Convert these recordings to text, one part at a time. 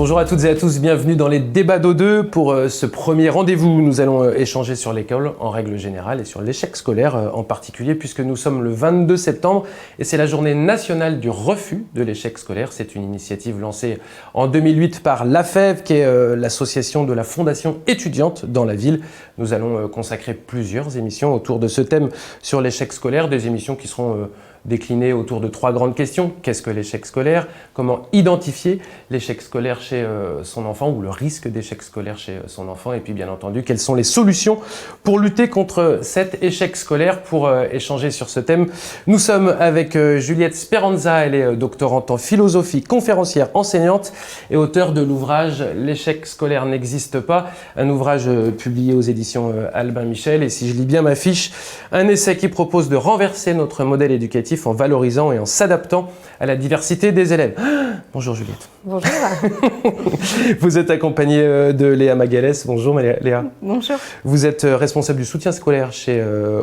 Bonjour à toutes et à tous, bienvenue dans les débats d'O2. Pour ce premier rendez-vous, nous allons échanger sur l'école en règle générale et sur l'échec scolaire en particulier, puisque nous sommes le 22 septembre et c'est la journée nationale du refus de l'échec scolaire. C'est une initiative lancée en 2008 par l'AFEV, qui est l'association de la Fondation étudiante dans la ville. Nous allons consacrer plusieurs émissions autour de ce thème sur l'échec scolaire, des émissions qui seront décliné autour de 3 grandes questions. Qu'est-ce que l'échec scolaire? Comment identifier l'échec scolaire chez son enfant ou le risque d'échec scolaire chez son enfant? Et puis bien entendu, quelles sont les solutions pour lutter contre cet échec scolaire? Pour échanger sur ce thème, nous sommes avec Juliette Speranza. Elle est doctorante en philosophie, conférencière, enseignante et auteure de l'ouvrage « L'échec scolaire n'existe pas », un ouvrage publié aux éditions Albin Michel. Et si je lis bien ma fiche, un essai qui propose de renverser notre modèle éducatif en valorisant et en s'adaptant à la diversité des élèves. Bonjour Juliette. Bonjour. Vous êtes accompagnée de Léa Magalès. Bonjour Léa. Bonjour. Vous êtes responsable du soutien scolaire chez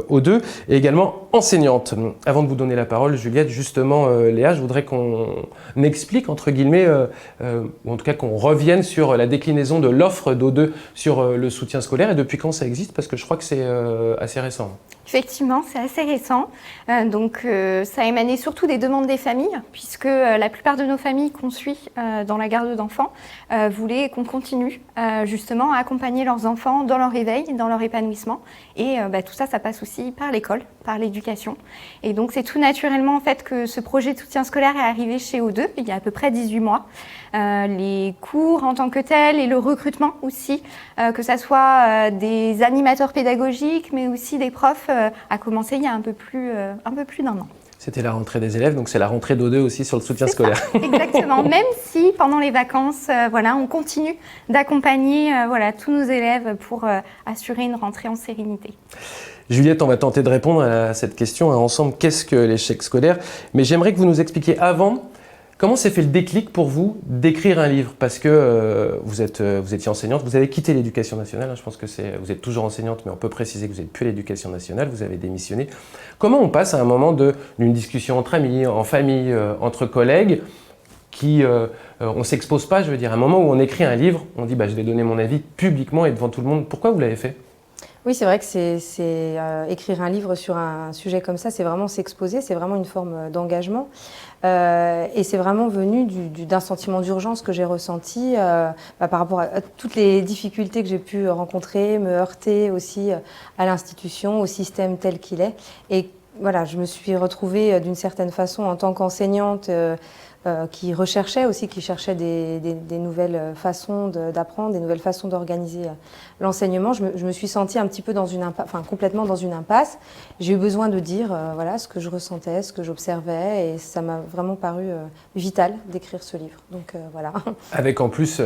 O2 et également enseignante. Avant de vous donner la parole, Juliette, justement, Léa, je voudrais qu'on explique, entre guillemets, ou en tout cas qu'on revienne sur la déclinaison de l'offre d'O2 sur le soutien scolaire et depuis quand ça existe, parce que je crois que c'est assez récent. Effectivement, c'est assez récent. Ça a émané surtout des demandes des familles, puisque la plupart de nos familles qu'on suit dans la garde d'enfants voulaient qu'on continue justement à accompagner leurs enfants dans leur éveil, dans leur épanouissement. Et tout ça, ça passe aussi par l'école, par l'éducation. Et donc, c'est tout naturellement en fait que ce projet de soutien scolaire est arrivé chez O2 il y a à peu près 18 mois. Les cours en tant que tels et le recrutement aussi, que ça soit des animateurs pédagogiques, mais aussi des profs, a commencé il y a un peu plus d'un an. C'était la rentrée des élèves, donc c'est la rentrée d'O2 aussi sur le soutien scolaire. Exactement, même si pendant les vacances, on continue d'accompagner tous nos élèves pour assurer une rentrée en sérénité. Juliette, on va tenter de répondre à cette question ensemble. Qu'est-ce que l'échec scolaire? Mais j'aimerais que vous nous expliquiez avant, comment s'est fait le déclic pour vous d'écrire un livre? Parce que vous étiez enseignante, vous avez quitté l'Éducation nationale, je pense que vous êtes toujours enseignante, mais on peut préciser que vous n'êtes plus à l'Éducation nationale, vous avez démissionné. Comment on passe à un moment d'une discussion entre amis, en famille, entre collègues, on ne s'expose pas, je veux dire, à un moment où on écrit un livre, on dit je vais donner mon avis publiquement et devant tout le monde. Pourquoi vous l'avez fait? Oui, c'est vrai que écrire un livre sur un sujet comme ça, c'est vraiment s'exposer, c'est vraiment une forme d'engagement. Et c'est vraiment venu d'un sentiment d'urgence que j'ai ressenti par rapport à toutes les difficultés que j'ai pu rencontrer, me heurter aussi à l'institution, au système tel qu'il est. Et voilà, je me suis retrouvée d'une certaine façon en tant qu'enseignante qui cherchait des nouvelles façons d'apprendre, des nouvelles façons d'organiser l'enseignement. Je me suis sentie un petit peu complètement dans une impasse. J'ai eu besoin de dire ce que je ressentais, ce que j'observais, et ça m'a vraiment paru vital d'écrire ce livre. Donc voilà. Avec en plus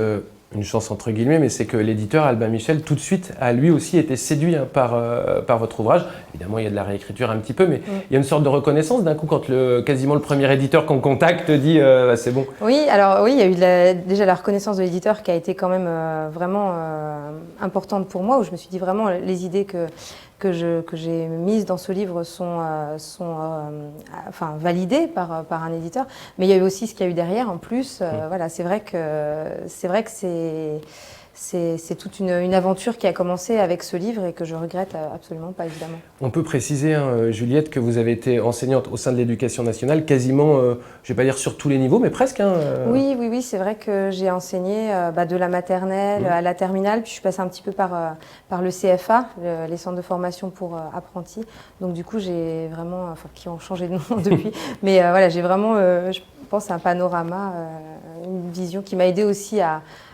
une chance entre guillemets, mais c'est que l'éditeur Albin Michel tout de suite a lui aussi été séduit par votre ouvrage. Évidemment, il y a de la réécriture un petit peu, mais il y a une sorte de reconnaissance d'un coup quand quasiment le premier éditeur qu'on contacte dit c'est bon. Oui, alors oui, il y a eu déjà la reconnaissance de l'éditeur qui a été quand même vraiment importante pour moi, où je me suis dit vraiment les idées que j'ai mises dans ce livre sont validées par un éditeur, mais il y a eu aussi ce qu'il y a eu derrière en plus. C'est vrai que c'est toute une aventure qui a commencé avec ce livre et que je regrette absolument pas, évidemment. On peut préciser, Juliette, que vous avez été enseignante au sein de l'Éducation nationale quasiment, je ne vais pas dire sur tous les niveaux, mais presque. Oui, c'est vrai que j'ai enseigné de la maternelle à la terminale, puis je suis passée un petit peu par le CFA, les centres de formation pour apprentis. Donc du coup, j'ai vraiment, qui ont changé de nom depuis, mais j'ai vraiment, je pense, un panorama, une vision qui m'a aidée aussi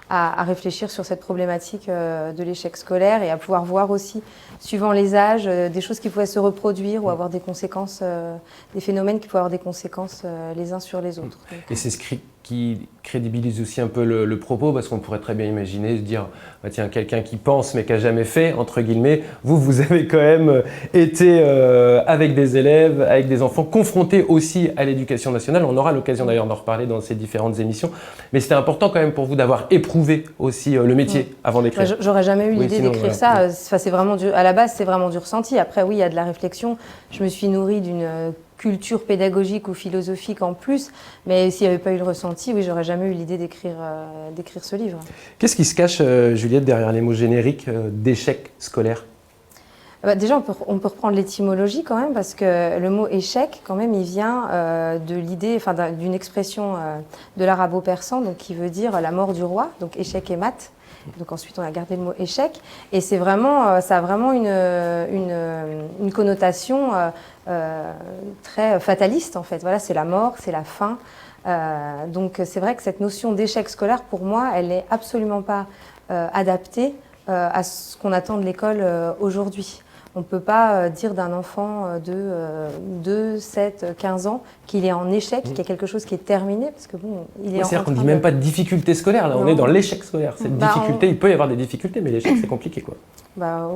à réfléchir sur cette problématique de l'échec scolaire et à pouvoir voir aussi, suivant les âges, des choses qui pouvaient se reproduire ou avoir des conséquences, des phénomènes qui pouvaient avoir des conséquences les uns sur les autres. Et c'est ce qui crédibilise aussi un peu le propos, parce qu'on pourrait très bien imaginer, se dire, tiens, quelqu'un qui pense mais qui n'a jamais fait, entre guillemets, vous avez quand même été avec des élèves, avec des enfants, confrontés aussi à l'éducation nationale. On aura l'occasion d'ailleurs d'en reparler dans ces différentes émissions. Mais c'était important quand même pour vous d'avoir éprouvé aussi le métier avant d'écrire. J'aurais jamais eu l'idée d'écrire ça. C'est vraiment à la base, c'est vraiment du ressenti. Après, oui, il y a de la réflexion. Je me suis nourrie d'une culture pédagogique ou philosophique en plus, mais s'il n'y avait pas eu le ressenti, oui, j'aurais jamais eu l'idée d'écrire ce livre. Qu'est-ce qui se cache, Juliette, derrière les mots génériques d'échec scolaire? Déjà, on peut reprendre l'étymologie quand même, parce que le mot échec, quand même, il vient de l'idée, enfin, d'une expression de l'arabo-persan, donc qui veut dire la mort du roi, donc échec et mat. Donc ensuite, on a gardé le mot échec, et c'est vraiment, ça a vraiment une connotation très fataliste en fait. Voilà, c'est la mort, c'est la fin. Donc c'est vrai que cette notion d'échec scolaire, pour moi, elle n'est absolument pas adaptée à ce qu'on attend de l'école aujourd'hui. On ne peut pas dire d'un enfant de 2, 7, 15 ans qu'il est en échec, qu'il y a quelque chose qui est terminé, parce que bon, il est C'est-à-dire qu'on ne dit même pas de difficulté scolaire, là, on est dans l'échec scolaire. Cette difficulté, il peut y avoir des difficultés, mais l'échec, c'est compliqué, quoi.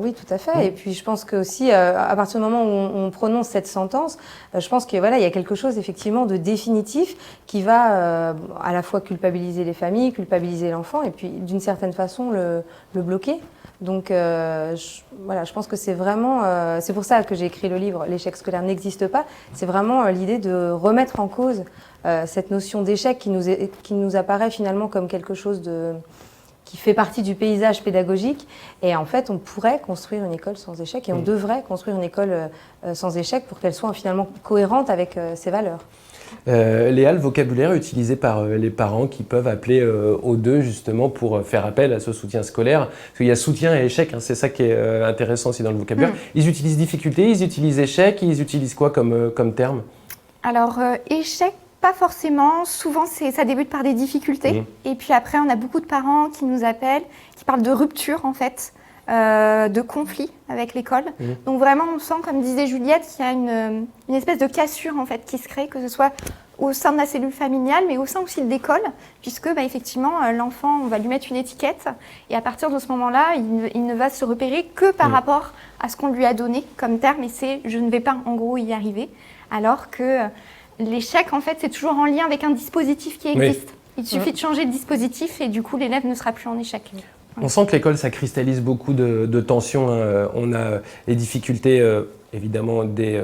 Oui, tout à fait. Et puis je pense que aussi, à partir du moment où on prononce cette sentence, je pense que voilà, il y a quelque chose effectivement de définitif qui va à la fois culpabiliser les familles, culpabiliser l'enfant, et puis d'une certaine façon le bloquer. Donc je pense que c'est vraiment, c'est pour ça que j'ai écrit le livre L'échec scolaire n'existe pas. C'est vraiment l'idée de remettre en cause cette notion d'échec qui nous apparaît finalement comme quelque chose qui fait partie du paysage pédagogique. Et en fait, on pourrait construire une école sans échec, et on devrait construire une école sans échec pour qu'elle soit finalement cohérente avec ses valeurs. Léa, le vocabulaire utilisé par les parents qui peuvent appeler aux deux justement pour faire appel à ce soutien scolaire, parce qu'il y a soutien et échec, hein, c'est ça qui est intéressant aussi dans le vocabulaire. Ils utilisent difficulté, ils utilisent échec, ils utilisent quoi comme terme? Alors, échec, pas forcément. Souvent, ça débute par des difficultés. Et puis après, on a beaucoup de parents qui nous appellent, qui parlent de rupture en fait, de conflit avec l'école. Donc vraiment, on sent, comme disait Juliette, qu'il y a une espèce de cassure en fait qui se crée, que ce soit au sein de la cellule familiale, mais au sein aussi de l'école, puisque effectivement, l'enfant, on va lui mettre une étiquette, et à partir de ce moment-là, il ne va se repérer que par rapport à ce qu'on lui a donné comme terme, et c'est « je ne vais pas en gros y arriver », alors que l'échec, en fait, c'est toujours en lien avec un dispositif qui existe. Il suffit de changer de dispositif, et du coup, l'élève ne sera plus en échec. On sent que l'école, ça cristallise beaucoup de tensions. Hein. On a les difficultés, évidemment, des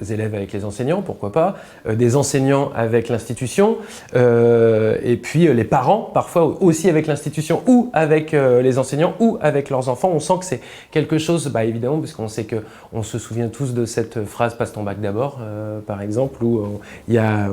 élèves avec les enseignants, pourquoi pas, des enseignants avec l'institution, et puis les parents, parfois aussi avec l'institution, ou avec les enseignants, ou avec leurs enfants. On sent que c'est quelque chose, évidemment, parce qu'on sait qu'on se souvient tous de cette phrase « passe ton bac d'abord », par exemple, où il y a,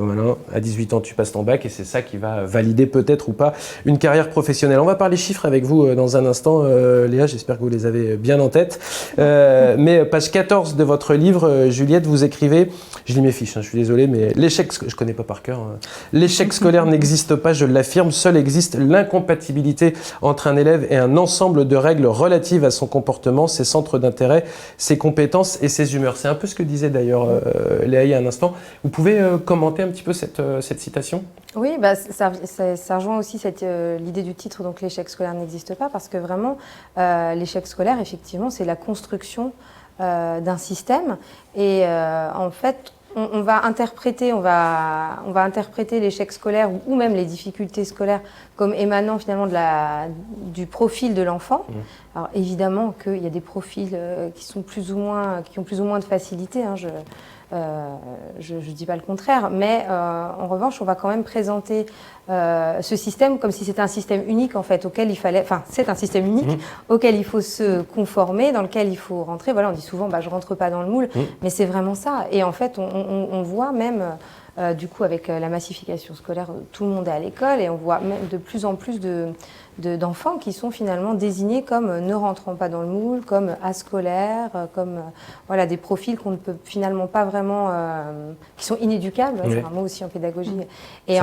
à 18 ans, tu passes ton bac, et c'est ça qui va valider peut-être ou pas une carrière professionnelle. On va parler chiffres avec vous dans un instant, Léa, j'espère que vous les avez bien en tête. Mais page 14 de votre livre, Juliette, vous écrivez, je lis mes fiches, je suis désolé, mais l'échec, je connais pas par cœur, l'échec scolaire n'existe pas, je l'affirme, seul existe l'incompatibilité entre un élève et un ensemble de règles relatives à son comportement, ses centres d'intérêt, ses compétences et ses humeurs. C'est un peu ce que disait d'ailleurs Léa il y a un instant. Vous pouvez commenter un petit peu cette citation ? Oui, ça rejoint aussi l'idée du titre, donc l'échec scolaire n'existe pas, parce que vraiment, l'échec scolaire, effectivement, c'est la construction d'un système. Et en fait, on va interpréter l'échec scolaire ou même les difficultés scolaires comme émanant finalement du profil de l'enfant. Alors évidemment qu'il y a des profils qui ont plus ou moins de facilité, hein, je ne dis pas le contraire, mais en revanche, on va quand même présenter ce système comme si c'était un système unique en fait, c'est un système unique auquel il faut se conformer, dans lequel il faut rentrer. Voilà, on dit souvent, je rentre pas dans le moule, mais c'est vraiment ça. Et en fait, on voit même, du coup, avec la massification scolaire, tout le monde est à l'école, et on voit même de plus en plus d'enfants qui sont finalement désignés comme ne rentrant pas dans le moule, comme ascolaires, comme des profils qu'on ne peut finalement pas vraiment, qui sont inéducables, c'est un mot aussi en pédagogie. Et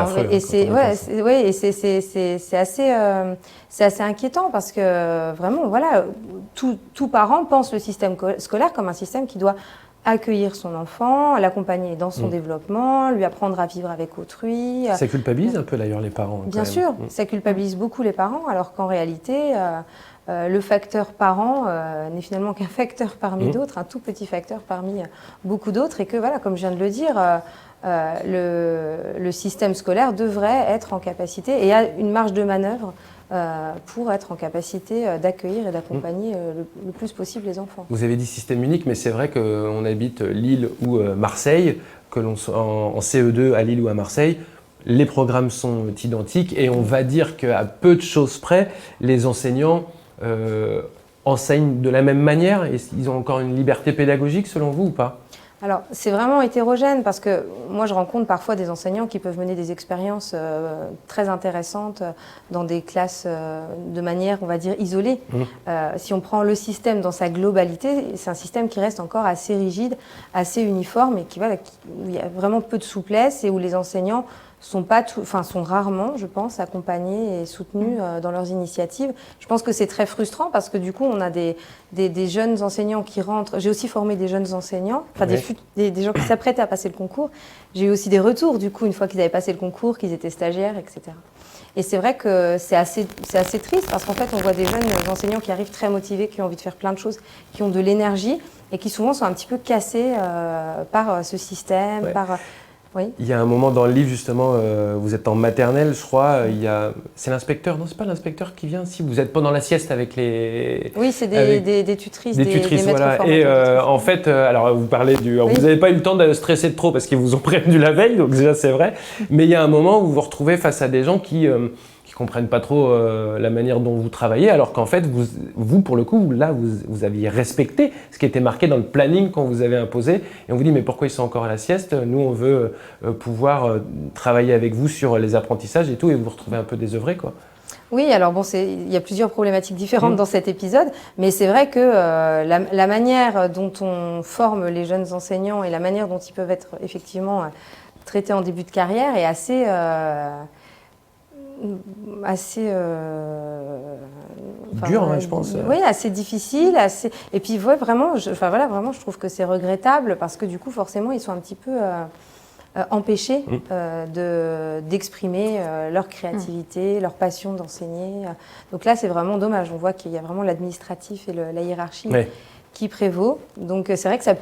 c'est assez inquiétant, parce que vraiment, tout parent pense le système scolaire comme un système qui doit accueillir son enfant, l'accompagner dans son développement, lui apprendre à vivre avec autrui. Ça culpabilise un peu d'ailleurs les parents. Bien sûr, ça culpabilise beaucoup les parents, alors qu'en réalité, le facteur parent n'est finalement qu'un facteur parmi d'autres, un tout petit facteur parmi beaucoup d'autres, et que comme je viens de le dire, le système scolaire devrait être en capacité, et a une marge de manœuvre pour être en capacité d'accueillir et d'accompagner le plus possible les enfants. Vous avez dit système unique, mais c'est vrai qu'on habite Lille ou Marseille. que l'on soit en CE2 à Lille ou à Marseille, les programmes sont identiques et on va dire qu'à peu de choses près, les enseignants enseignent de la même manière et ils ont encore une liberté pédagogique selon vous ou pas? Alors, c'est vraiment hétérogène parce que moi, je rencontre parfois des enseignants qui peuvent mener des expériences très intéressantes dans des classes de manière, on va dire, isolée. Si on prend le système dans sa globalité, c'est un système qui reste encore assez rigide, assez uniforme et où il y a vraiment peu de souplesse et où les enseignants sont rarement, je pense, accompagnés et soutenus dans leurs initiatives. Je pense que c'est très frustrant parce que du coup, on a des jeunes enseignants qui rentrent. J'ai aussi formé des jeunes enseignants, enfin des gens qui s'apprêtaient à passer le concours. J'ai eu aussi des retours, du coup, une fois qu'ils avaient passé le concours, qu'ils étaient stagiaires, etc. Et c'est vrai que c'est assez triste parce qu'en fait, on voit des jeunes enseignants qui arrivent très motivés, qui ont envie de faire plein de choses, qui ont de l'énergie et qui souvent sont un petit peu cassés par ce système, Oui. Il y a un moment dans le livre, justement, vous êtes en maternelle, je crois, c'est l'inspecteur, non, c'est pas l'inspecteur qui vient, si, vous êtes pendant la sieste avec les... Oui, c'est des tutrices, des maîtres voilà. formateurs. Et en fait, alors vous parlez vous n'avez pas eu le temps de stresser de trop parce qu'ils vous ont prévenu la veille, donc déjà c'est vrai, mais il y a un moment où vous vous retrouvez face à des gens qui comprennent pas trop la manière dont vous travaillez, alors qu'en fait, vous pour le coup, là, vous aviez respecté ce qui était marqué dans le planning qu'on vous avait imposé, et on vous dit, mais pourquoi ils sont encore à la sieste? Nous, on veut pouvoir travailler avec vous sur les apprentissages et tout, et vous vous retrouvez un peu désœuvré, quoi. Oui, alors bon, il y a plusieurs problématiques différentes dans cet épisode, mais c'est vrai que la manière dont on forme les jeunes enseignants et la manière dont ils peuvent être effectivement traités en début de carrière est assez dur, je pense. Oui, assez difficile, et puis vraiment, je trouve que c'est regrettable parce que du coup, forcément, ils sont un petit peu empêchés d'exprimer leur créativité, leur passion d'enseigner. Donc là, c'est vraiment dommage. On voit qu'il y a vraiment l'administratif et la hiérarchie qui prévaut. Donc c'est vrai que ça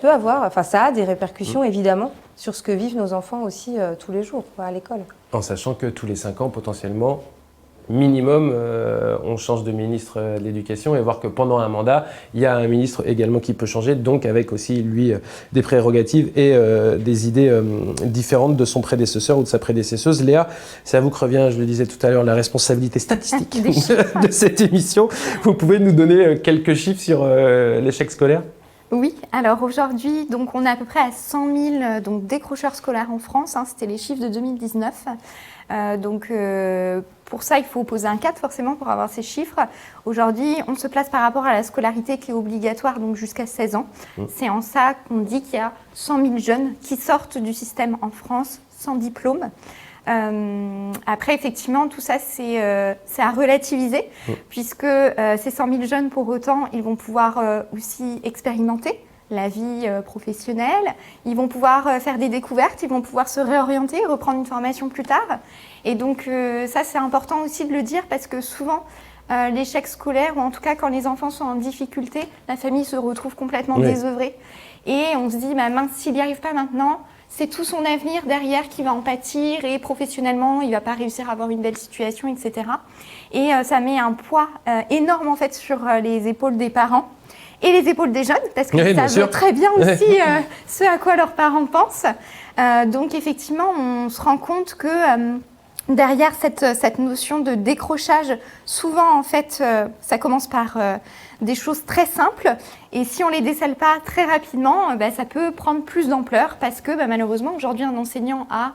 a des répercussions évidemment sur ce que vivent nos enfants aussi tous les jours à l'école. En sachant que tous les 5 ans, potentiellement, minimum, on change de ministre de l'Éducation et voir que pendant un mandat, il y a un ministre également qui peut changer, donc avec aussi, lui, des prérogatives et des idées différentes de son prédécesseur ou de sa prédécesseuse. Léa, c'est à vous que revient, je le disais tout à l'heure, la responsabilité statistique de cette émission. Vous pouvez nous donner quelques chiffres sur l'échec scolaire ? Oui, alors aujourd'hui, donc on est à peu près à 100 000 décrocheurs scolaires en France, c'était les chiffres de 2019. Pour ça, il faut poser un cadre forcément pour avoir ces chiffres. Aujourd'hui, on se place par rapport à la scolarité qui est obligatoire, donc jusqu'à 16 ans. C'est en ça qu'on dit qu'il y a 100 000 jeunes qui sortent du système en France sans diplôme. Après, effectivement, tout ça, c'est à relativiser, puisque ces 100 000 jeunes, pour autant, ils vont pouvoir aussi expérimenter la vie professionnelle, ils vont pouvoir faire des découvertes, ils vont pouvoir se réorienter, reprendre une formation plus tard. Et donc, ça, c'est important aussi de le dire, parce que souvent, l'échec scolaire, ou en tout cas quand les enfants sont en difficulté, la famille se retrouve complètement désœuvrée. Et on se dit, mince, s'il n'y arrive pas maintenant, c'est tout son avenir derrière qui va en pâtir et professionnellement, il ne va pas réussir à avoir une belle situation, etc. Et ça met un poids énorme en fait sur les épaules des parents et les épaules des jeunes, parce qu'ils savent très bien aussi ce à quoi leurs parents pensent. Donc effectivement, on se rend compte que derrière cette notion de décrochage, souvent en fait, ça commence par des choses très simples, et si on les décèle pas très rapidement, ça peut prendre plus d'ampleur, parce que malheureusement aujourd'hui un enseignant a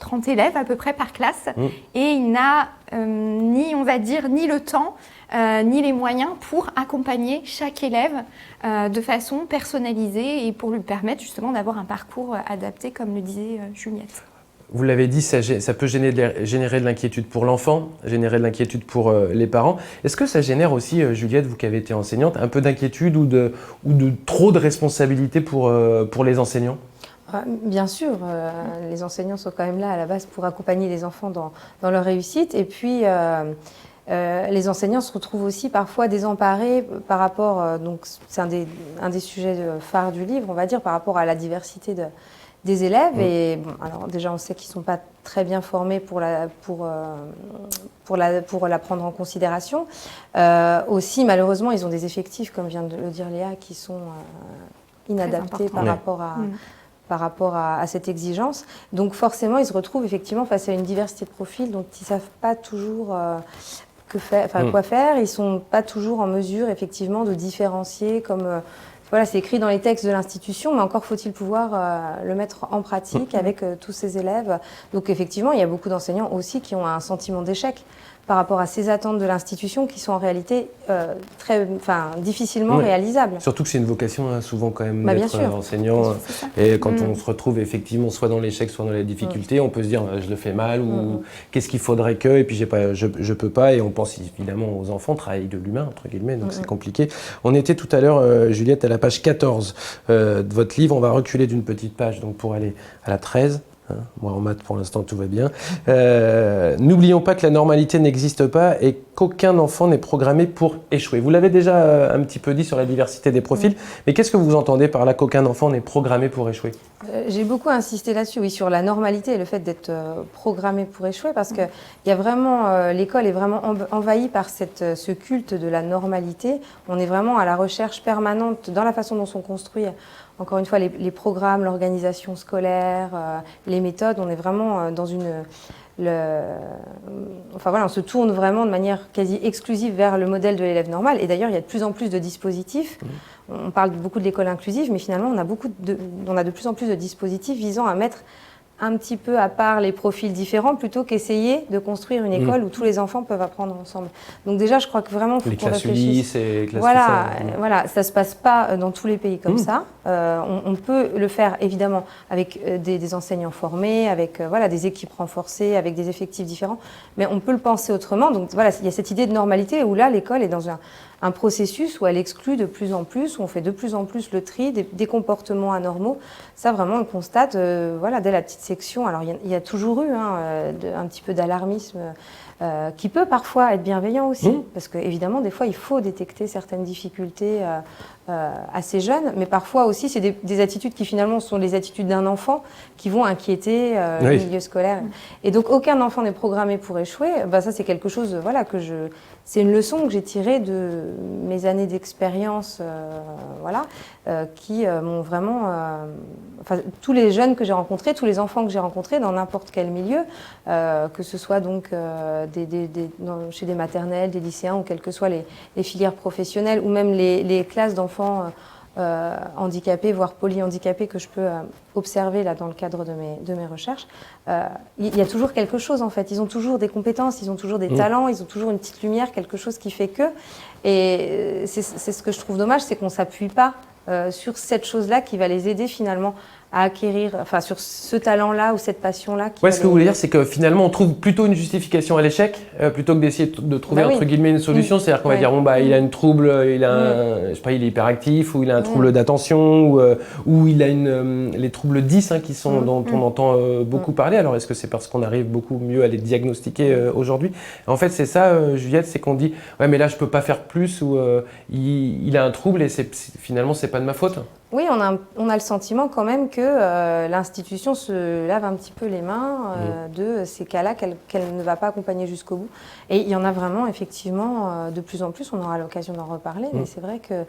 30 élèves à peu près par classe, et il n'a ni le temps ni les moyens pour accompagner chaque élève de façon personnalisée et pour lui permettre justement d'avoir un parcours adapté, comme le disait Juliette. Vous l'avez dit, ça peut générer de l'inquiétude pour l'enfant, générer de l'inquiétude pour les parents. Est-ce que ça génère aussi, Juliette, vous qui avez été enseignante, un peu d'inquiétude ou de trop de responsabilité pour les enseignants ? Bien sûr, les enseignants sont quand même là à la base pour accompagner les enfants dans leur réussite. Et puis, les enseignants se retrouvent aussi parfois désemparés par rapport, donc c'est un des sujets phares du livre, on va dire, par rapport à la diversité des élèves. Et bon, alors déjà, on sait qu'ils ne sont pas très bien formés pour la prendre en considération. Aussi, malheureusement, ils ont des effectifs, comme vient de le dire Léa, qui sont inadaptés par rapport par rapport à cette exigence. Donc forcément, ils se retrouvent effectivement face à une diversité de profils dont ils ne savent pas toujours quoi faire. Ils ne sont pas toujours en mesure effectivement de différencier comme... Voilà, c'est écrit dans les textes de l'institution, mais encore faut-il pouvoir le mettre en pratique avec tous ces élèves. Donc effectivement, il y a beaucoup d'enseignants aussi qui ont un sentiment d'échec par rapport à ces attentes de l'institution qui sont en réalité difficilement réalisables. Surtout que c'est une vocation souvent quand même bien d'être sûr. enseignant. Et quand on se retrouve effectivement soit dans l'échec, soit dans la difficulté, on peut se dire je le fais mal ou qu'est-ce qu'il faudrait que, et puis je peux pas, et on pense évidemment aux enfants, travail de l'humain entre guillemets, donc c'est compliqué. On était tout à l'heure, Juliette, à la page 14 de votre livre. On va reculer d'une petite page donc pour aller à la 13. Moi, en maths, pour l'instant, tout va bien. N'oublions pas que la normalité n'existe pas et qu'aucun enfant n'est programmé pour échouer. Vous l'avez déjà un petit peu dit sur la diversité des profils, mais qu'est-ce que vous entendez par là qu'aucun enfant n'est programmé pour échouer ? J'ai beaucoup insisté là-dessus, oui, sur la normalité et le fait d'être programmé pour échouer, parce que il y a vraiment, l'école est vraiment envahie par ce culte de la normalité. On est vraiment à la recherche permanente dans la façon dont sont construits. Encore une fois, les programmes, l'organisation scolaire, les méthodes, on est vraiment dans on se tourne vraiment de manière quasi exclusive vers le modèle de l'élève normal. Et d'ailleurs, il y a de plus en plus de dispositifs. On parle beaucoup de l'école inclusive, mais finalement, on a de plus en plus de dispositifs visant à mettre un petit peu à part les profils différents plutôt qu'essayer de construire une école où tous les enfants peuvent apprendre ensemble. Donc déjà, je crois que vraiment, il faut qu'on réfléchisse. Les classes voilà, ça se passe pas dans tous les pays comme ça. On peut le faire évidemment avec des enseignants formés, avec des équipes renforcées, avec des effectifs différents, mais on peut le penser autrement. Donc voilà, il y a cette idée de normalité où là, l'école est dans un processus où elle exclut de plus en plus, où on fait de plus en plus le tri des comportements anormaux. Ça, vraiment, on le constate dès la petite section. Alors, il y a toujours eu un petit peu d'alarmisme qui peut parfois être bienveillant aussi, parce qu'évidemment, des fois, il faut détecter certaines difficultés assez jeunes, mais parfois aussi, c'est des attitudes qui finalement sont les attitudes d'un enfant qui vont inquiéter le milieu scolaire. Et donc, aucun enfant n'est programmé pour échouer. Ça, c'est quelque chose c'est une leçon que j'ai tirée de mes années d'expérience, qui m'ont vraiment... tous les jeunes que j'ai rencontrés, tous les enfants que j'ai rencontrés dans n'importe quel milieu, que ce soit donc chez des maternelles, des lycéens, ou quelles que soient les filières professionnelles, ou même les classes d'enfants handicapés, voire polyhandicapés, que je peux observer là dans le cadre de mes recherches, il y a toujours quelque chose en fait. Ils ont toujours des compétences, ils ont toujours des talents, ils ont toujours une petite lumière, quelque chose qui fait que. Et c'est ce que je trouve dommage, c'est qu'on ne s'appuie pas sur cette chose-là qui va les aider finalement à acquérir, sur ce talent-là ou cette passion-là. Ce que vous voulez dire, c'est que finalement, on trouve plutôt une justification à l'échec plutôt que d'essayer de trouver entre guillemets une solution. C'est-à-dire qu'on va dire il a une trouble, il est hyperactif, ou il a un trouble d'attention, ou il a les troubles 10 qui sont dont on entend beaucoup parler. Alors est-ce que c'est parce qu'on arrive beaucoup mieux à les diagnostiquer aujourd'hui ? En fait, c'est ça, Juliette, c'est qu'on dit mais là je peux pas faire plus, ou il a un trouble et finalement c'est pas de ma faute. Oui, on a le sentiment quand même que l'institution se lave un petit peu les mains de ces cas-là qu'elle ne va pas accompagner jusqu'au bout. Et il y en a vraiment, effectivement, de plus en plus. On aura l'occasion d'en reparler, mais c'est vrai que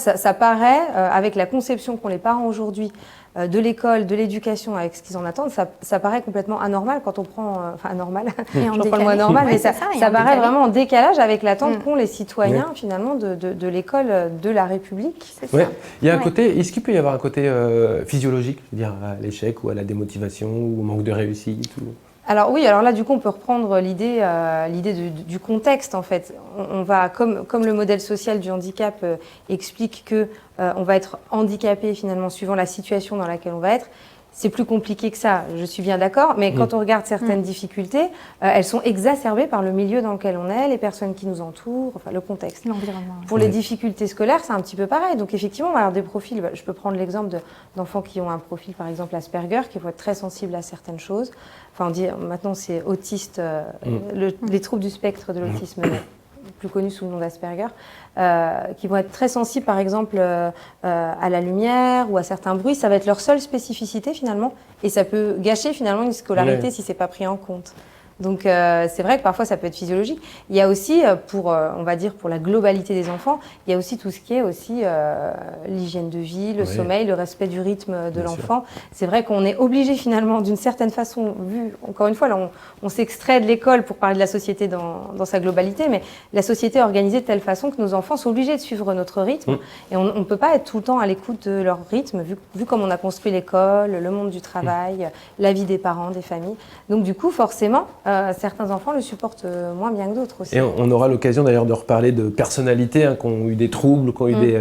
ça paraît, avec la conception qu'ont les parents aujourd'hui de l'école, de l'éducation, avec ce qu'ils en attendent, ça paraît complètement anormal quand on prend... anormal, je reprends le mot anormal, mais ça paraît vraiment en décalage avec l'attente qu'ont les citoyens, finalement, de l'école de la République. Il y a un côté, est-ce qu'il peut y avoir un côté physiologique, je veux dire, à l'échec ou à la démotivation ou au manque de réussite Alors oui, alors là du coup on peut reprendre l'idée du contexte en fait. On va, comme le modèle social du handicap explique que on va être handicapé finalement suivant la situation dans laquelle on va être. C'est plus compliqué que ça, je suis bien d'accord, mais quand on regarde certaines difficultés, elles sont exacerbées par le milieu dans lequel on est, les personnes qui nous entourent, le contexte. L'environnement. Pour les difficultés scolaires, c'est un petit peu pareil. Donc effectivement, on va avoir des profils, je peux prendre l'exemple d'enfants qui ont un profil, par exemple Asperger, qui vont être très sensibles à certaines choses. Enfin, on dit maintenant c'est autiste, les troubles du spectre de l'autisme, plus connus sous le nom d'Asperger, qui vont être très sensibles par exemple à la lumière ou à certains bruits. Ça va être leur seule spécificité finalement, et ça peut gâcher finalement une scolarité si c'est pas pris en compte. Donc c'est vrai que parfois ça peut être physiologique. Il y a aussi, on va dire pour la globalité des enfants, il y a aussi tout ce qui est aussi l'hygiène de vie, le sommeil, le respect du rythme de l'enfant. C'est vrai qu'on est obligé finalement d'une certaine façon, vu encore une fois là on s'extrait de l'école pour parler de la société dans sa globalité, mais la société est organisée de telle façon que nos enfants sont obligés de suivre notre rythme et on ne peut pas être tout le temps à l'écoute de leur rythme vu comme on a construit l'école, le monde du travail, la vie des parents, des familles. Donc du coup forcément certains enfants le supportent moins bien que d'autres aussi. Et on aura l'occasion d'ailleurs de reparler de personnalités qui ont eu des troubles, qui ont eu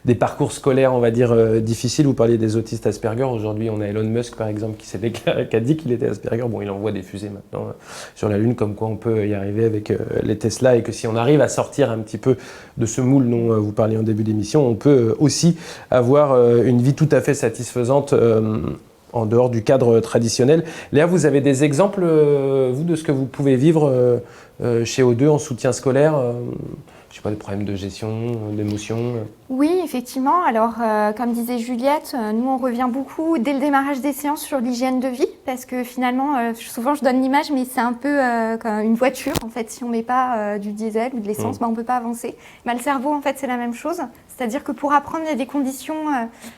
des parcours scolaires, on va dire, difficiles. Vous parliez des autistes Asperger. Aujourd'hui, on a Elon Musk, par exemple, qui a dit qu'il était Asperger. Bon, il envoie des fusées maintenant sur la Lune, comme quoi on peut y arriver avec les Tesla, et que si on arrive à sortir un petit peu de ce moule dont vous parliez en début d'émission, on peut aussi avoir une vie tout à fait satisfaisante en dehors du cadre traditionnel. Léa, vous avez des exemples, vous, de ce que vous pouvez vivre chez O2 en soutien scolaire je sais pas, des problèmes de gestion, d'émotion Oui, effectivement. Alors, comme disait Juliette, nous, on revient beaucoup dès le démarrage des séances sur l'hygiène de vie, parce que finalement, souvent, je donne l'image, mais c'est un peu comme une voiture. En fait, si on met pas du diesel ou de l'essence, on peut pas avancer. Mais le cerveau, en fait, c'est la même chose. C'est-à-dire que pour apprendre, il y a des conditions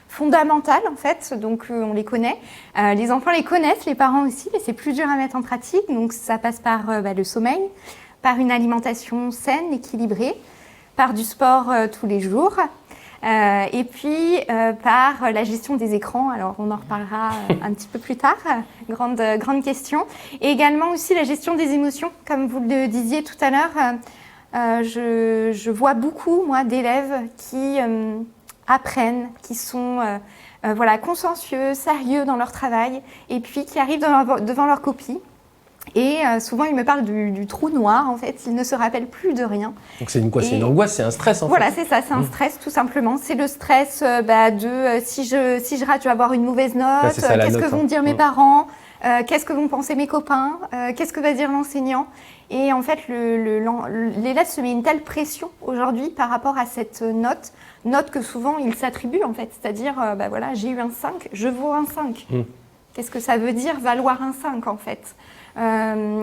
fondamentales, en fait. Donc, on les connaît. Les enfants les connaissent, les parents aussi, mais c'est plus dur à mettre en pratique. Donc, ça passe par le sommeil, par une alimentation saine, équilibrée, par du sport tous les jours, et puis par la gestion des écrans. Alors on en reparlera un petit peu plus tard, grande question. Et également aussi la gestion des émotions, comme vous le disiez tout à l'heure. Je vois beaucoup, moi, d'élèves qui apprennent, qui sont consciencieux, sérieux dans leur travail, et puis qui arrivent devant leur copie. Et souvent, ils me parlent du trou noir, en fait. Ils ne se rappellent plus de rien. Donc c'est une angoisse, c'est un stress, en fait. Voilà, c'est ça, c'est un stress, tout simplement. C'est le stress si je rate, je vais avoir une mauvaise note. Qu'est-ce que vont dire mes parents ? Qu'est-ce que vont penser mes copains ? Qu'est-ce que va dire l'enseignant ? Et en fait, l'élève se met une telle pression aujourd'hui par rapport à cette note que souvent, il s'attribue, en fait. C'est-à-dire, j'ai eu un 5, je vaux un 5. Qu'est-ce que ça veut dire valoir un 5, en fait ?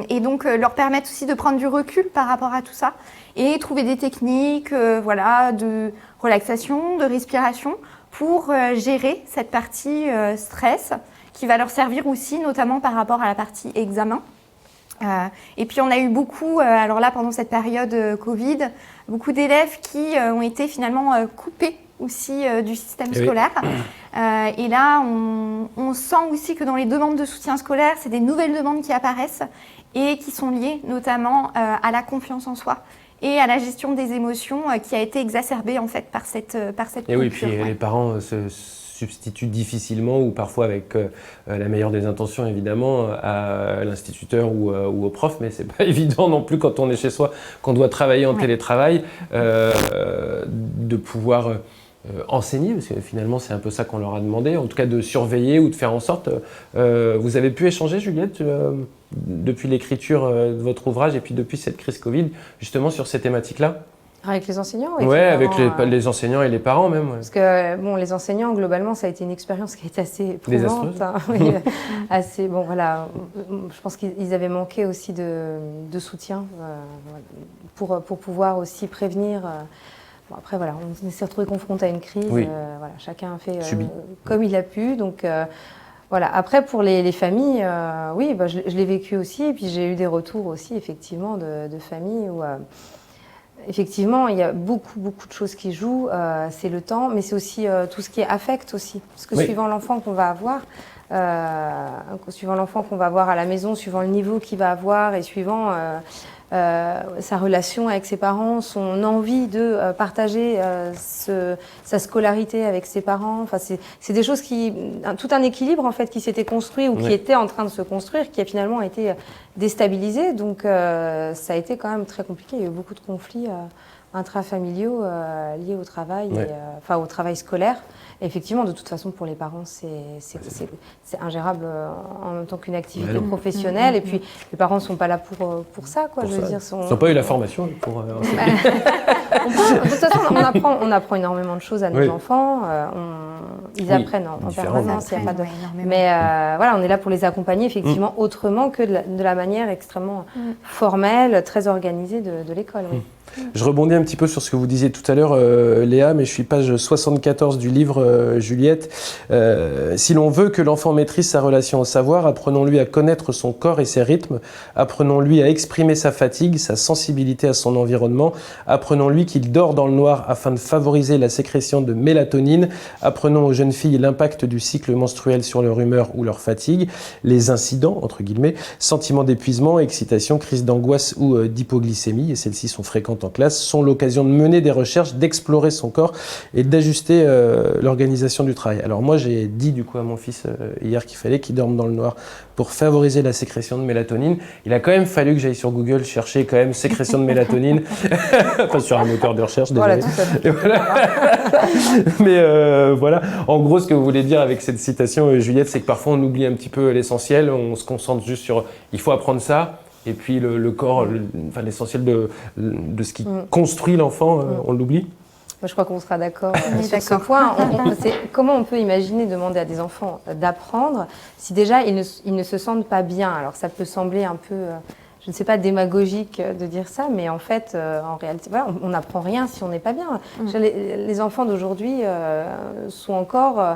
Et donc leur permettre aussi de prendre du recul par rapport à tout ça et trouver des techniques de relaxation, de respiration pour gérer cette partie stress qui va leur servir aussi notamment par rapport à la partie examen. Et puis on a eu beaucoup, alors là pendant cette période Covid, beaucoup d'élèves qui ont été finalement coupés aussi du système scolaire. Et là, on sent aussi que dans les demandes de soutien scolaire, c'est des nouvelles demandes qui apparaissent et qui sont liées notamment à la confiance en soi et à la gestion des émotions qui a été exacerbée en fait par cette culture. Et oui, puis les parents se substituent difficilement ou parfois avec la meilleure des intentions évidemment à l'instituteur ou au prof, mais c'est pas évident non plus quand on est chez soi, qu'on doit travailler en télétravail, de pouvoir enseigner, parce que finalement c'est un peu ça qu'on leur a demandé, en tout cas de surveiller ou de faire en sorte. Vous avez pu échanger, Juliette, depuis l'écriture de votre ouvrage et puis depuis cette crise Covid, justement sur ces thématiques-là ? Avec les enseignants, oui. Oui, avec les enseignants et les parents même. Ouais. Parce que les enseignants, globalement, ça a été une expérience qui a été assez éprouvante. Assez, je pense qu'ils avaient manqué aussi de soutien pour pouvoir aussi prévenir. Après, on s'est retrouvé confronté à une crise. Oui. Chacun a fait comme il a pu. Donc, Après, pour les familles, je l'ai vécu aussi. Et puis, j'ai eu des retours aussi, effectivement, de familles où... Effectivement, il y a beaucoup de choses qui jouent, c'est le temps, mais c'est aussi tout ce qui est affect aussi. Parce que suivant l'enfant qu'on va avoir, à la maison, suivant le niveau qu'il va avoir et suivant sa relation avec ses parents, son envie de partager sa scolarité avec ses parents. Enfin, c'est des choses tout un équilibre en fait qui s'était construit ou qui était en train de se construire, qui a finalement été déstabilisé. Donc ça a été quand même très compliqué. Il y a eu beaucoup de conflits intrafamiliaux liés au travail, au travail scolaire. Effectivement, de toute façon, pour les parents, c'est ingérable en même temps qu'une activité professionnelle. Et puis, les parents ne sont pas là pour ça, quoi. Ils n'ont pas eu la formation pour enseigner. De toute façon, on apprend énormément de choses à nos enfants. Ils apprennent en permanence. Mais voilà, on est là pour les accompagner effectivement autrement que de la manière extrêmement formelle, très organisée de l'école. Oui. Je rebondis un petit peu sur ce que vous disiez tout à l'heure, Léa, mais je suis page 74 du livre, Juliette. Si l'on veut que l'enfant maîtrise sa relation au savoir, apprenons-lui à connaître son corps et ses rythmes, apprenons-lui à exprimer sa fatigue, sa sensibilité à son environnement, apprenons-lui qu'il dort dans le noir afin de favoriser la sécrétion de mélatonine, apprenons aux jeunes filles l'impact du cycle menstruel sur leur humeur ou leur fatigue, les incidents, entre guillemets, sentiments d'épuisement, excitation, crise d'angoisse ou d'hypoglycémie, et celles-ci sont fréquentes en classe, sont l'occasion de mener des recherches, d'explorer son corps et d'ajuster l'organisation du travail. Alors moi, j'ai dit du coup à mon fils hier qu'il fallait qu'il dorme dans le noir pour favoriser la sécrétion de mélatonine. Il a quand même fallu que j'aille sur Google chercher quand même sécrétion de mélatonine, enfin sur un moteur de recherche. Désolé. Mais voilà, en gros, ce que vous voulez dire avec cette citation, Juliette, c'est que parfois on oublie un petit peu l'essentiel, on se concentre juste sur il faut apprendre ça. Et puis le corps, l'essentiel de ce qui construit l'enfant, on l'oublie. Je crois qu'on sera d'accord sur ce point. Comment on peut imaginer demander à des enfants d'apprendre si déjà ils ne se sentent pas bien? Alors ça peut sembler un peu, je ne sais pas, démagogique de dire ça, mais en fait, en réalité, voilà, on n'apprend rien si on n'est pas bien. Les enfants d'aujourd'hui sont encore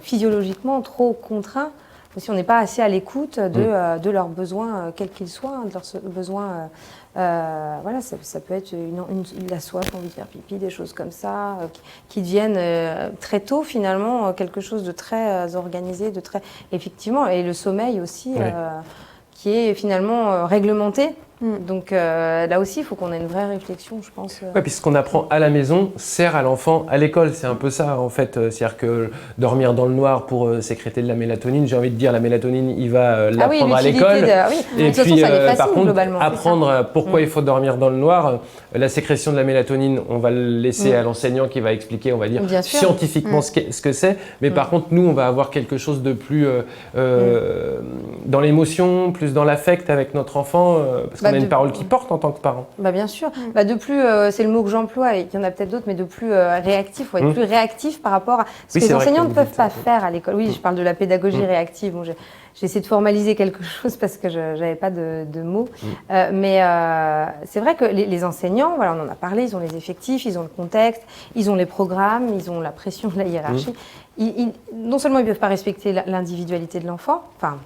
physiologiquement trop contraints. Si on n'est pas assez à l'écoute de leurs besoins, quels qu'ils soient, de leurs besoins, voilà, ça peut être la soif, envie de faire pipi, des choses comme ça, qui deviennent très tôt finalement quelque chose de très organisé, de très effectivement, et le sommeil aussi, qui est finalement réglementé. Donc là aussi, il faut qu'on ait une vraie réflexion, je pense. Oui, puis ce qu'on apprend à la maison sert à l'enfant à l'école. C'est un peu ça, en fait. C'est-à-dire que dormir dans le noir pour sécréter de la mélatonine, j'ai envie de dire, la mélatonine, il va l'apprendre à l'école. Et puis, par contre, apprendre pourquoi il faut dormir dans le noir, la sécrétion de la mélatonine, on va le laisser à l'enseignant qui va expliquer, on va dire, scientifiquement ce que c'est. Mais par contre, nous, on va avoir quelque chose de plus dans l'émotion, plus dans l'affect avec notre enfant, parce qu'on a une parole qui porte en tant que parent. Bien sûr. De plus, c'est le mot que j'emploie, et il y en a peut-être d'autres, mais de plus réactif, être plus réactif par rapport à ce que les enseignants ne peuvent pas faire à l'école. Oui, je parle de la pédagogie réactive. Bon, j'ai essayé de formaliser quelque chose parce que je n'avais pas de mots. Mais c'est vrai que les enseignants, voilà, on en a parlé, ils ont les effectifs, ils ont le contexte, ils ont les programmes, ils ont la pression de la hiérarchie. Non seulement ils ne peuvent pas respecter l'individualité de l'enfant, enfin,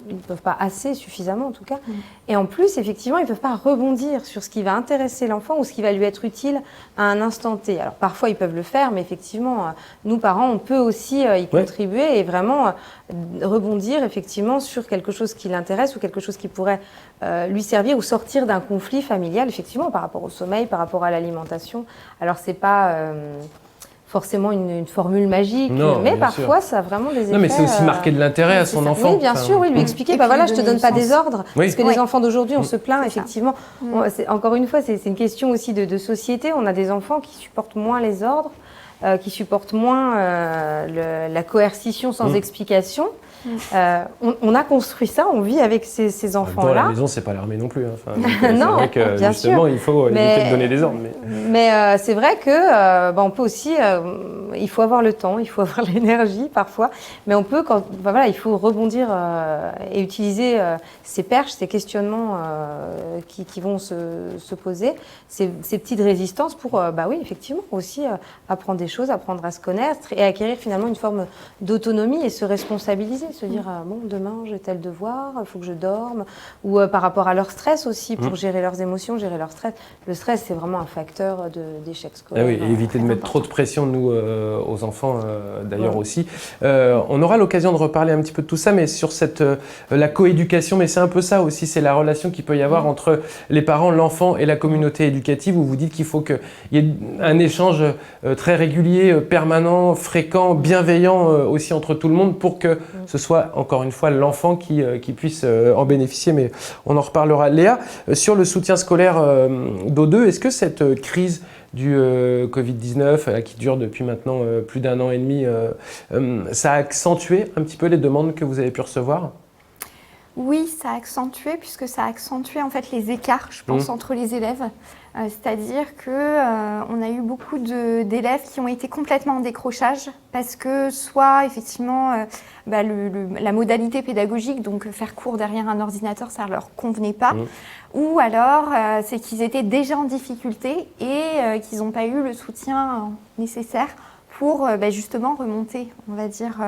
ils ne peuvent pas assez suffisamment en tout cas, et en plus effectivement ils ne peuvent pas rebondir sur ce qui va intéresser l'enfant ou ce qui va lui être utile à un instant T. Alors parfois ils peuvent le faire, mais effectivement nous parents on peut aussi y contribuer et vraiment rebondir effectivement sur quelque chose qui l'intéresse ou quelque chose qui pourrait lui servir ou sortir d'un conflit familial effectivement par rapport au sommeil, par rapport à l'alimentation. Alors c'est pas forcément une formule magique, mais parfois ça a vraiment des effets. Non, mais c'est aussi marquer de l'intérêt à son enfant. Oui, bien sûr, lui expliquer, voilà, je te donne pas des ordres, parce que les enfants d'aujourd'hui, on se plaint, effectivement. Encore une fois, c'est une question aussi de société. On a des enfants qui supportent moins les ordres, qui supportent moins la coercition sans explication. On a construit ça, on vit avec ces enfants-là. Dans la maison, c'est pas l'armée non plus. Enfin, non, c'est vrai que justement, il faut éviter de donner des ordres. Mais c'est vrai que on peut aussi, il faut avoir le temps, il faut avoir l'énergie parfois, mais on peut, il faut rebondir et utiliser ces perches, ces questionnements qui vont se poser, ces petites résistances pour, oui, effectivement, aussi apprendre des choses, apprendre à se connaître et acquérir finalement une forme d'autonomie et se responsabiliser. Se dire, demain j'ai tel devoir, il faut que je dorme, ou par rapport à leur stress aussi, pour gérer leurs émotions, gérer leur stress. Le stress, c'est vraiment un facteur d'échec scolaire. Oui, et éviter de mettre trop de pression, nous, aux enfants, d'ailleurs aussi. On aura l'occasion de reparler un petit peu de tout ça, mais sur la coéducation, mais c'est un peu ça aussi, c'est la relation qu'il peut y avoir entre les parents, l'enfant et la communauté éducative, où vous dites qu'il faut qu'il y ait un échange très régulier, permanent, fréquent, bienveillant aussi entre tout le monde, pour que ce soit encore une fois l'enfant qui puisse en bénéficier, mais on en reparlera. Léa, sur le soutien scolaire d'O2, est-ce que cette crise du Covid-19 qui dure depuis maintenant plus d'1 an et demi, ça a accentué un petit peu les demandes que vous avez pu recevoir? Oui, ça a accentué, puisque ça a accentué en fait les écarts, je pense, entre les élèves. C'est-à-dire qu'on a eu beaucoup d'élèves qui ont été complètement en décrochage parce que soit effectivement la modalité pédagogique, donc faire cours derrière un ordinateur, ça ne leur convenait pas, ou alors c'est qu'ils étaient déjà en difficulté et qu'ils n'ont pas eu le soutien nécessaire pour justement remonter, on va dire,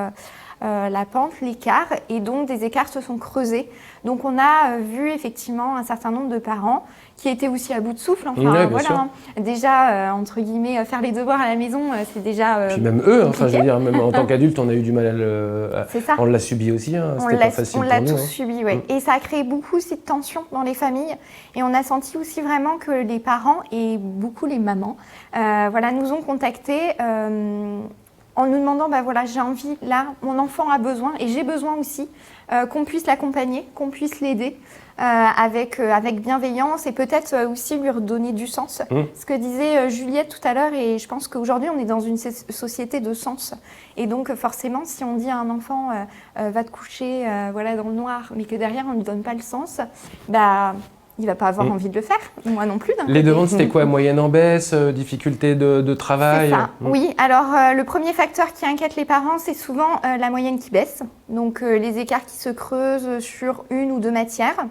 la pente, l'écart, et donc des écarts se sont creusés. Donc on a vu effectivement un certain nombre de parents qui étaient aussi à bout de souffle. Enfin, voilà, déjà, entre guillemets, faire les devoirs à la maison, c'est déjà Puis même eux, enfin, je veux dire, même en tant qu'adulte, on a eu du mal c'est ça. On l'a subi aussi, hein, c'était pas facile on pour l'a nous. tous subi, oui. Et ça a créé beaucoup aussi de tensions dans les familles. Et on a senti aussi vraiment que les parents et beaucoup les mamans nous ont contactés en nous demandant, j'ai envie, là, mon enfant a besoin, et j'ai besoin aussi, qu'on puisse l'accompagner, qu'on puisse l'aider avec bienveillance et peut-être aussi lui redonner du sens. Ce que disait Juliette tout à l'heure, et je pense qu'aujourd'hui, on est dans une société de sens. Et donc, forcément, si on dit à un enfant, va te coucher dans le noir, mais que derrière, on ne lui donne pas le sens, il ne va pas avoir envie de le faire, moi non plus. Les demandes, c'était quoi? Moyenne en baisse, difficulté de travail? C'est ça, oui. Alors, le premier facteur qui inquiète les parents, c'est souvent la moyenne qui baisse. Donc, les écarts qui se creusent sur 1 ou 2 matières.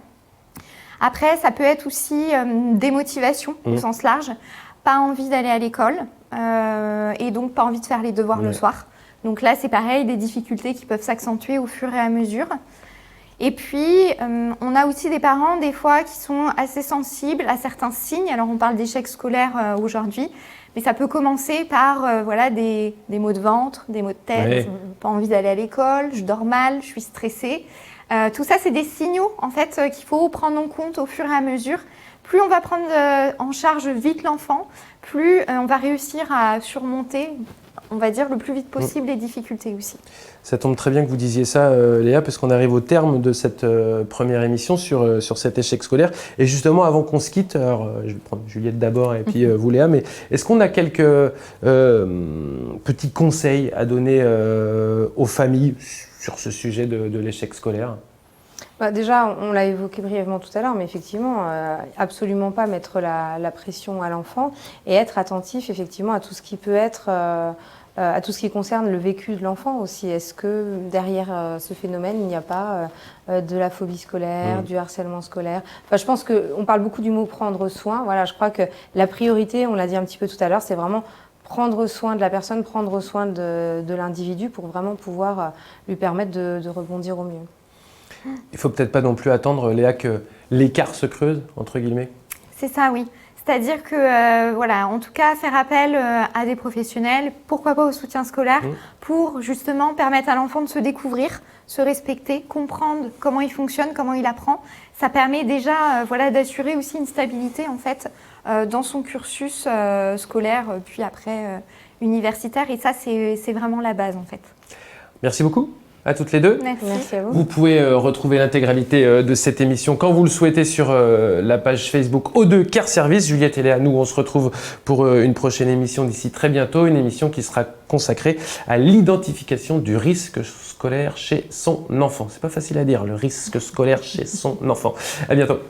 Après, ça peut être aussi démotivation au sens large. Pas envie d'aller à l'école et donc pas envie de faire les devoirs le soir. Donc là, c'est pareil, des difficultés qui peuvent s'accentuer au fur et à mesure. Et puis, on a aussi des parents, des fois, qui sont assez sensibles à certains signes. Alors, on parle d'échec scolaire aujourd'hui, mais ça peut commencer par des maux de ventre, des maux de tête, pas envie d'aller à l'école, je dors mal, je suis stressée. Tout ça, c'est des signaux, en fait, qu'il faut prendre en compte au fur et à mesure. Plus on va prendre en charge vite l'enfant, plus on va réussir à surmonter, on va dire, le plus vite possible les difficultés aussi. Ça tombe très bien que vous disiez ça, Léa, parce qu'on arrive au terme de cette première émission sur cet échec scolaire. Et justement, avant qu'on se quitte, alors je vais prendre Juliette d'abord et puis vous, Léa, mais est-ce qu'on a quelques petits conseils à donner aux familles sur ce sujet de l'échec scolaire? Déjà, on l'a évoqué brièvement tout à l'heure, mais effectivement, absolument pas mettre la pression à l'enfant et être attentif effectivement à tout ce qui peut être, à tout ce qui concerne le vécu de l'enfant aussi. Est-ce que derrière ce phénomène, il n'y a pas de la phobie scolaire, du harcèlement scolaire? Enfin, je pense qu'on parle beaucoup du mot prendre soin. Voilà, je crois que la priorité, on l'a dit un petit peu tout à l'heure, c'est vraiment prendre soin de la personne, prendre soin de l'individu pour vraiment pouvoir lui permettre de rebondir au mieux. Il ne faut peut-être pas non plus attendre, Léa, que l'écart se creuse, entre guillemets. C'est ça, oui. C'est-à-dire que, en tout cas, faire appel à des professionnels, pourquoi pas au soutien scolaire, pour justement permettre à l'enfant de se découvrir, se respecter, comprendre comment il fonctionne, comment il apprend. Ça permet déjà d'assurer aussi une stabilité, en fait, dans son cursus scolaire, puis après universitaire. Et ça, c'est vraiment la base, en fait. Merci beaucoup à toutes les deux. Merci à vous. Vous pouvez retrouver l'intégralité de cette émission quand vous le souhaitez sur la page Facebook O2 Care Service. Juliette et Léa, nous on se retrouve pour une prochaine émission d'ici très bientôt, une émission qui sera consacrée à l'identification du risque scolaire chez son enfant. C'est pas facile à dire, le risque scolaire chez son enfant. À bientôt.